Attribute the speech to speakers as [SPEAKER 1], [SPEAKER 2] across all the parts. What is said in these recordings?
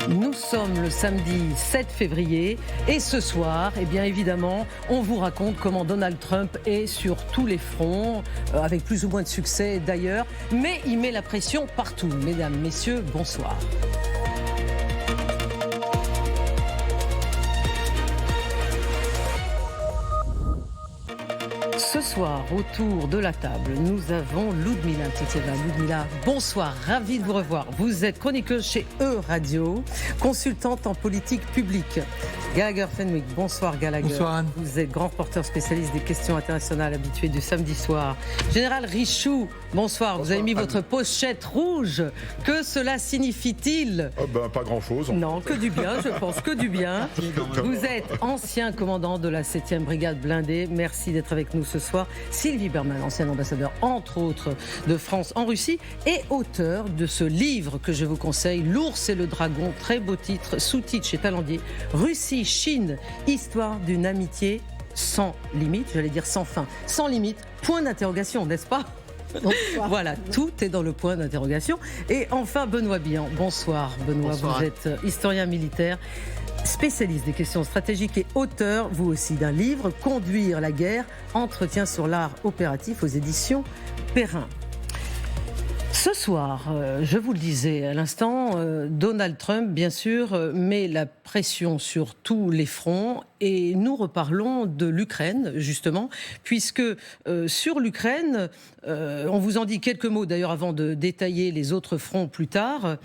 [SPEAKER 1] Nous sommes le samedi 7 février et ce soir, eh bien évidemment, on vous raconte comment Donald Trump est sur tous les fronts, avec plus ou moins de succès d'ailleurs, mais il met la pression partout. Mesdames, messieurs, bonsoir. Ce soir, autour de la table, nous avons Ludmila Titeva. Ludmila, bonsoir, ravie de vous revoir. Vous êtes chroniqueuse chez E-Radio, consultante en politique publique. Gallagher Fenwick, bonsoir Gallagher.
[SPEAKER 2] Bonsoir Anne.
[SPEAKER 1] Vous êtes grand reporter spécialiste des questions internationales habitué du samedi soir. Général Richoux, bonsoir. Vous avez mis votre pochette rouge. Que cela signifie-t-il ?
[SPEAKER 3] Pas grand-chose.
[SPEAKER 1] Non, que du bien, je pense, que du bien. Vous êtes ancien commandant de la 7e brigade blindée. Merci d'être avec nous ce soir. Sylvie Berman, ancien ambassadeur, entre autres, de France en Russie et auteur de ce livre que je vous conseille, L'ours et le dragon, très beau titre, sous-titre chez Talendier, Russie, Chine, histoire d'une amitié sans limite, j'allais dire sans fin, sans limite, point d'interrogation, n'est-ce pas ? Bonsoir. Voilà, tout est dans le point d'interrogation. Et enfin, Benoît Bihan. Bonsoir, Benoît. Bonsoir. Vous êtes historien militaire, spécialiste des questions stratégiques et auteur, vous aussi, d'un livre, Conduire la guerre, entretien sur l'art opératif aux éditions Perrin. Ce soir, je vous le disais à l'instant, Donald Trump, bien sûr, met la pression sur tous les fronts et nous reparlons de l'Ukraine, justement, puisque sur l'Ukraine, on vous en dit quelques mots d'ailleurs avant de détailler les autres fronts plus tard.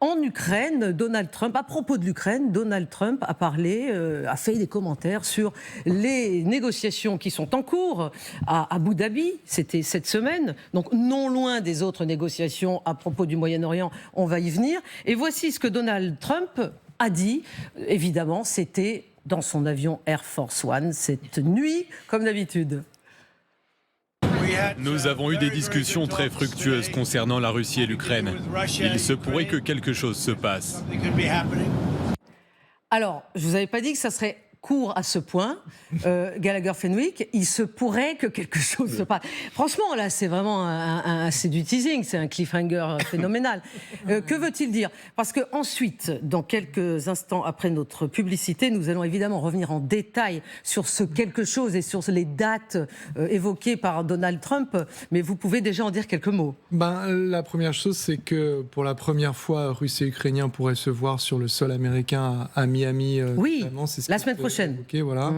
[SPEAKER 1] En Ukraine, Donald Trump, à propos de l'Ukraine, Donald Trump a parlé, a fait des commentaires sur les négociations qui sont en cours à Abu Dhabi. C'était cette semaine, donc non loin des autres négociations à propos du Moyen-Orient. On va y venir. Et voici ce que Donald Trump a dit. Évidemment, c'était dans son avion Air Force One cette nuit, comme d'habitude.
[SPEAKER 4] Nous avons eu des discussions très fructueuses concernant la Russie et l'Ukraine. Il se pourrait que quelque chose se passe.
[SPEAKER 1] Alors, je ne vous avais pas dit que ça serait court à ce point, Gallagher Fenwick, il se pourrait que quelque chose se passe. Franchement, là, c'est vraiment c'est du teasing, c'est un cliffhanger phénoménal. Que veut-il dire ? Parce que ensuite, dans quelques instants après notre publicité, nous allons évidemment revenir en détail sur ce quelque chose et sur les dates évoquées par Donald Trump, mais vous pouvez déjà en dire quelques mots.
[SPEAKER 2] La première chose, c'est que pour la première fois, Russes et Ukrainiens pourraient se voir sur le sol américain à Miami.
[SPEAKER 1] Oui, la semaine prochaine.
[SPEAKER 2] Voilà.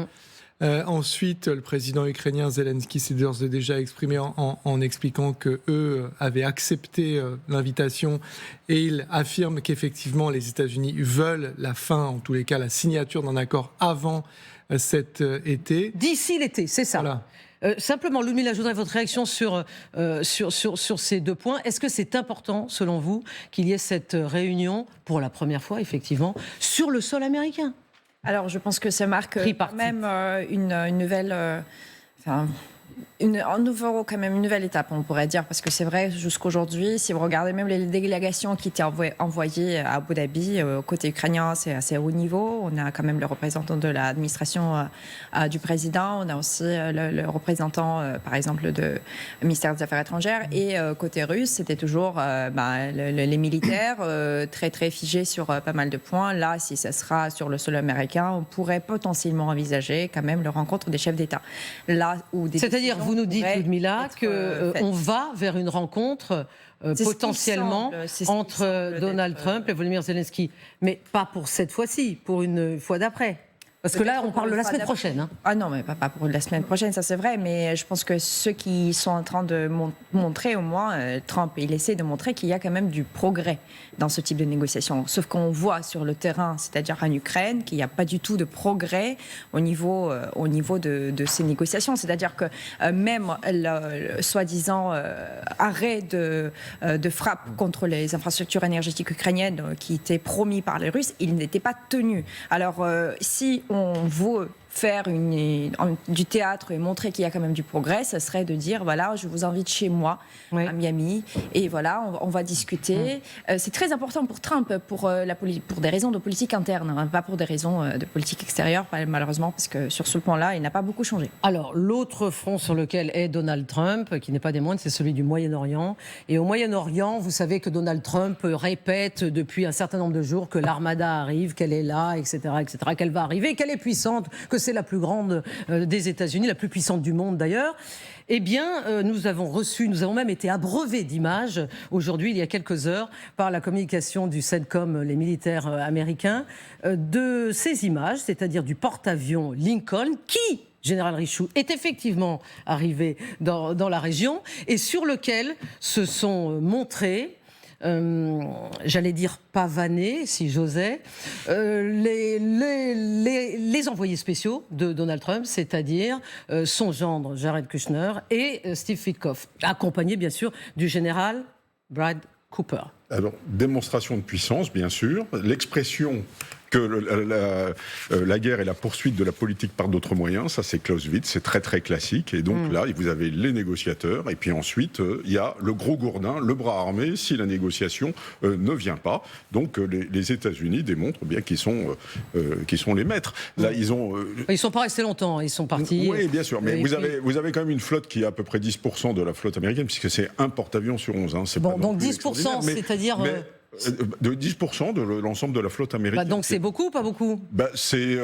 [SPEAKER 2] Ensuite, le président ukrainien Zelensky s'est d'ores et déjà exprimé en expliquant qu'eux avaient accepté l'invitation et il affirme qu'effectivement les États-Unis veulent la fin, en tous les cas la signature d'un accord avant cet été.
[SPEAKER 1] D'ici l'été, c'est ça. Voilà. Simplement, Ludmila, je voudrais votre réaction sur ces deux points. Est-ce que c'est important, selon vous, qu'il y ait cette réunion, pour la première fois, effectivement, sur le sol américain ?
[SPEAKER 5] Alors, je pense que ça marque quand même une nouvelle... une nouvelle étape, on pourrait dire, parce que c'est vrai, jusqu'aujourd'hui, si vous regardez même les délégations qui étaient envoyées à Abu Dhabi, côté ukrainien, c'est assez haut niveau. On a quand même le représentant de l'administration du président, on a aussi le représentant, par exemple, du ministère des Affaires étrangères, et côté russe, c'était toujours les militaires, très, très figés sur pas mal de points. Là, si ça sera sur le sol américain, on pourrait potentiellement envisager quand même la rencontre des chefs d'État. Là où
[SPEAKER 1] c'est-à-dire, vous nous dites, Ludmila, qu'on va vers une rencontre potentiellement entre Donald Trump et Volodymyr Zelensky. Mais pas pour cette fois-ci, pour une fois d'après. Parce que là, on parle de la semaine prochaine. Hein.
[SPEAKER 5] Ah non, mais pas pour la semaine prochaine, ça c'est vrai. Mais je pense que ceux qui sont en train de montrer, au moins, Trump, il essaie de montrer qu'il y a quand même du progrès dans ce type de négociation. Sauf qu'on voit sur le terrain, c'est-à-dire en Ukraine, qu'il n'y a pas du tout de progrès au niveau de ces négociations. C'est-à-dire que même le soi-disant arrêt de frappe contre les infrastructures énergétiques ukrainiennes qui était promis par les Russes, il n'était pas tenu. Alors, si on veut faire du théâtre et montrer qu'il y a quand même du progrès, ça serait de dire voilà, je vous invite chez moi à Miami et voilà, on va discuter. C'est très important pour Trump pour des raisons de politique interne, hein, pas pour des raisons de politique extérieure, malheureusement, parce que sur ce point-là, il n'a pas beaucoup changé.
[SPEAKER 1] Alors, l'autre front sur lequel est Donald Trump, qui n'est pas des moindres, c'est celui du Moyen-Orient. Et au Moyen-Orient, vous savez que Donald Trump répète depuis un certain nombre de jours que l'armada arrive, qu'elle est là, etc., qu'elle va arriver, qu'elle est puissante, que c'est la plus grande des États-Unis, la plus puissante du monde d'ailleurs. Eh bien, nous avons même été abreuvés d'images aujourd'hui, il y a quelques heures, par la communication du CENTCOM, les militaires américains, de ces images, c'est-à-dire du porte-avions Lincoln, qui, Général Richoud, est effectivement arrivé dans la région et sur lequel se sont montrés, j'allais dire pavaner, si j'osais, les envoyés spéciaux de Donald Trump, c'est-à-dire son gendre Jared Kushner et Steve Witkoff, accompagnés bien sûr du général Brad Cooper.
[SPEAKER 3] Alors, démonstration de puissance, bien sûr. L'expression que la guerre est la poursuite de la politique par d'autres moyens, ça c'est Clausewitz, c'est très très classique. Et donc là, vous avez les négociateurs, et puis ensuite, il y a le gros gourdin, le bras armé, si la négociation ne vient pas. Donc les États-Unis démontrent bien qu'ils sont les maîtres. Là, ils sont pas restés longtemps, ils sont partis. Oui, bien sûr, mais vous avez quand même une flotte qui est à peu près 10% de la flotte américaine, puisque c'est un porte-avions sur 11. Hein,
[SPEAKER 1] bon, donc 10%, c'est-à-dire...
[SPEAKER 3] De 10% de l'ensemble de la flotte américaine.
[SPEAKER 1] Donc c'est beaucoup ou pas beaucoup ?
[SPEAKER 3] C'est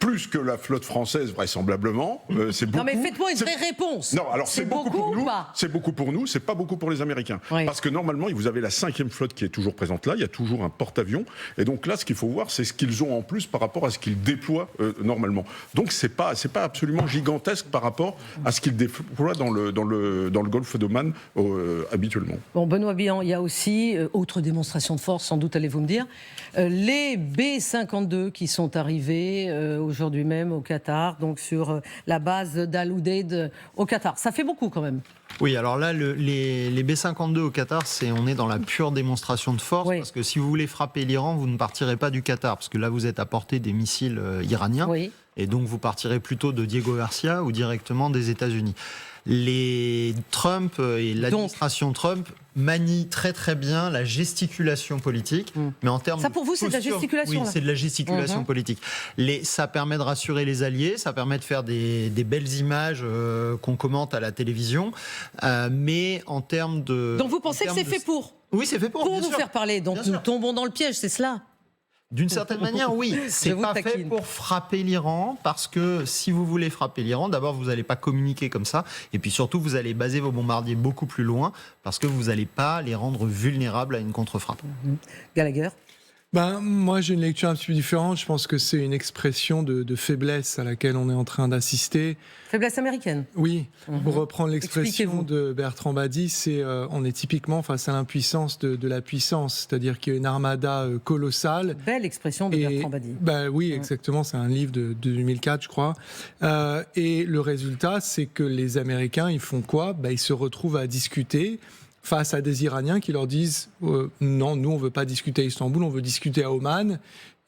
[SPEAKER 3] plus que la flotte française, vraisemblablement. C'est beaucoup.
[SPEAKER 1] Non mais faites-moi une vraie réponse.
[SPEAKER 3] Non, alors c'est beaucoup pour nous. C'est beaucoup pour nous, c'est pas beaucoup pour les Américains.
[SPEAKER 1] Oui.
[SPEAKER 3] Parce que normalement, vous avez la 5e flotte qui est toujours présente là, il y a toujours un porte-avions. Et donc là, ce qu'il faut voir, c'est ce qu'ils ont en plus par rapport à ce qu'ils déploient normalement. Donc c'est pas absolument gigantesque par rapport à ce qu'ils déploient dans le golfe d'Oman habituellement.
[SPEAKER 1] Bon, Benoît Bihan, il y a aussi, autre démonstration de force, sans doute allez-vous me dire, les B-52 qui sont arrivés aujourd'hui même au Qatar, donc sur la base d'Al Udeid au Qatar. Ça fait beaucoup quand même.
[SPEAKER 6] Oui, alors là, les B-52 au Qatar, on est dans la pure démonstration de force, parce que si vous voulez frapper l'Iran, vous ne partirez pas du Qatar, parce que là, vous êtes à portée des missiles iraniens, et donc vous partirez plutôt de Diego Garcia ou directement des États-Unis. Les Trump et l'administration Trump manient très très bien la gesticulation politique, mais en termes
[SPEAKER 1] ça pour vous c'est de la gesticulation?
[SPEAKER 6] Oui, c'est de la gesticulation politique. Ça permet de rassurer les alliés, ça permet de faire des belles images qu'on commente à la télévision, mais en termes de...
[SPEAKER 1] Donc vous pensez que c'est fait pour?
[SPEAKER 6] Oui, c'est fait pour
[SPEAKER 1] vous faire parler, donc nous tombons dans le piège, c'est cela?
[SPEAKER 6] D'une certaine manière, oui. C'est pas fait pour frapper l'Iran, parce que si vous voulez frapper l'Iran, d'abord, vous n'allez pas communiquer comme ça, et puis surtout, vous allez baser vos bombardiers beaucoup plus loin, parce que vous n'allez pas les rendre vulnérables à une contre-frappe.
[SPEAKER 1] Gallagher ?
[SPEAKER 2] Moi, j'ai une lecture un petit peu différente. Je pense que c'est une expression de faiblesse à laquelle on est en train d'assister.
[SPEAKER 1] Faiblesse américaine ?
[SPEAKER 2] Oui. Pour reprendre l'expression de Bertrand Badi, on est typiquement face à l'impuissance de la puissance. C'est-à-dire qu'il y a une armada colossale.
[SPEAKER 1] Belle expression de Bertrand Badi.
[SPEAKER 2] Oui, exactement. C'est un livre de 2004, je crois. Et le résultat, c'est que les Américains, ils font quoi ? Ils se retrouvent à discuter face à des Iraniens qui leur disent non, nous on veut pas discuter à Istanbul, on veut discuter à Oman.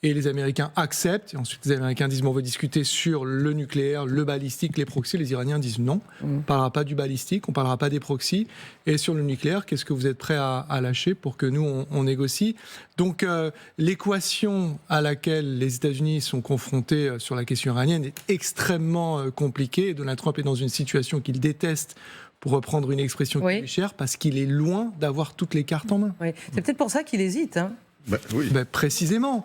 [SPEAKER 2] Et les Américains acceptent. Et ensuite, les Américains disent on veut discuter sur le nucléaire, le balistique, les proxys. Les Iraniens disent non, on ne parlera pas du balistique, on ne parlera pas des proxys. Et sur le nucléaire, qu'est-ce que vous êtes prêts à lâcher pour que nous, on négocie ? Donc, l'équation à laquelle les États-Unis sont confrontés sur la question iranienne est extrêmement compliquée. Donald Trump est dans une situation qu'il déteste, pour reprendre une expression qui est chère, parce qu'il est loin d'avoir toutes les cartes en main.
[SPEAKER 1] Oui. C'est peut-être pour ça qu'il hésite. Hein.
[SPEAKER 2] Précisément.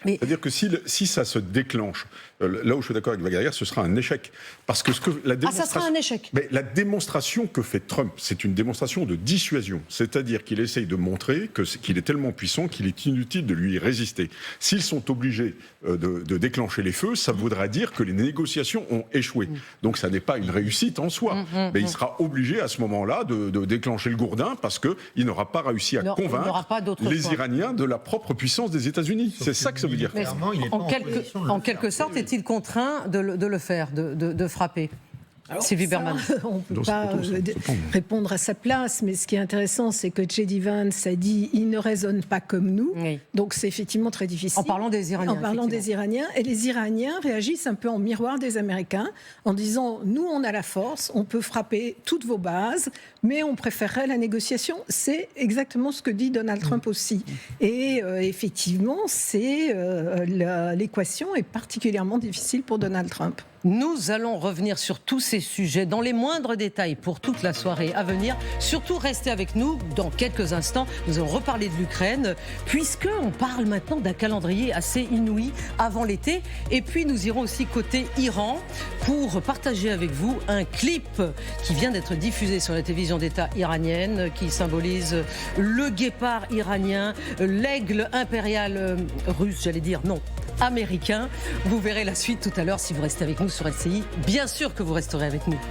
[SPEAKER 3] C'est-à-dire que si ça se déclenche, là où je suis d'accord avec Gallagher, ce sera un échec. Parce que la démonstration,
[SPEAKER 1] ça sera un échec.
[SPEAKER 3] Mais la démonstration que fait Trump, c'est une démonstration de dissuasion. C'est-à-dire qu'il essaye de montrer qu'il est tellement puissant qu'il est inutile de lui résister. S'ils sont obligés de déclencher les feux, ça voudra dire que les négociations ont échoué. Donc ça n'est pas une réussite en soi. Mais il sera obligé à ce moment-là de déclencher le gourdin parce qu'il n'aura pas réussi à convaincre les Iraniens de la propre puissance des États-Unis. C'est ça que ça veut dire.
[SPEAKER 1] Mais en quelque sorte, est-il contraint de le faire, de frapper ? Sylvie Berman.
[SPEAKER 7] On ne peut pas répondre à sa place, mais ce qui est intéressant, c'est que J.D. Vance a dit « ils ne raisonnent pas comme nous oui. ». Donc c'est effectivement très difficile.
[SPEAKER 1] En parlant des Iraniens.
[SPEAKER 7] En parlant des Iraniens. Et les Iraniens réagissent un peu en miroir des Américains, en disant « nous, on a la force, on peut frapper toutes vos bases, mais on préférerait la négociation ». C'est exactement ce que dit Donald Trump aussi. Et effectivement, l'équation est particulièrement difficile pour Donald Trump.
[SPEAKER 1] Nous allons revenir sur tous ces sujets dans les moindres détails pour toute la soirée à venir. Surtout, restez avec nous dans quelques instants. Nous allons reparler de l'Ukraine, puisqu'on parle maintenant d'un calendrier assez inouï avant l'été. Et puis, nous irons aussi côté Iran pour partager avec vous un clip qui vient d'être diffusé sur la télévision d'État iranienne, qui symbolise le guépard iranien, l'aigle impérial russe, j'allais dire, non, américain. Vous verrez la suite tout à l'heure si vous restez avec nous sur LCI. Bien sûr que vous resterez avec nous.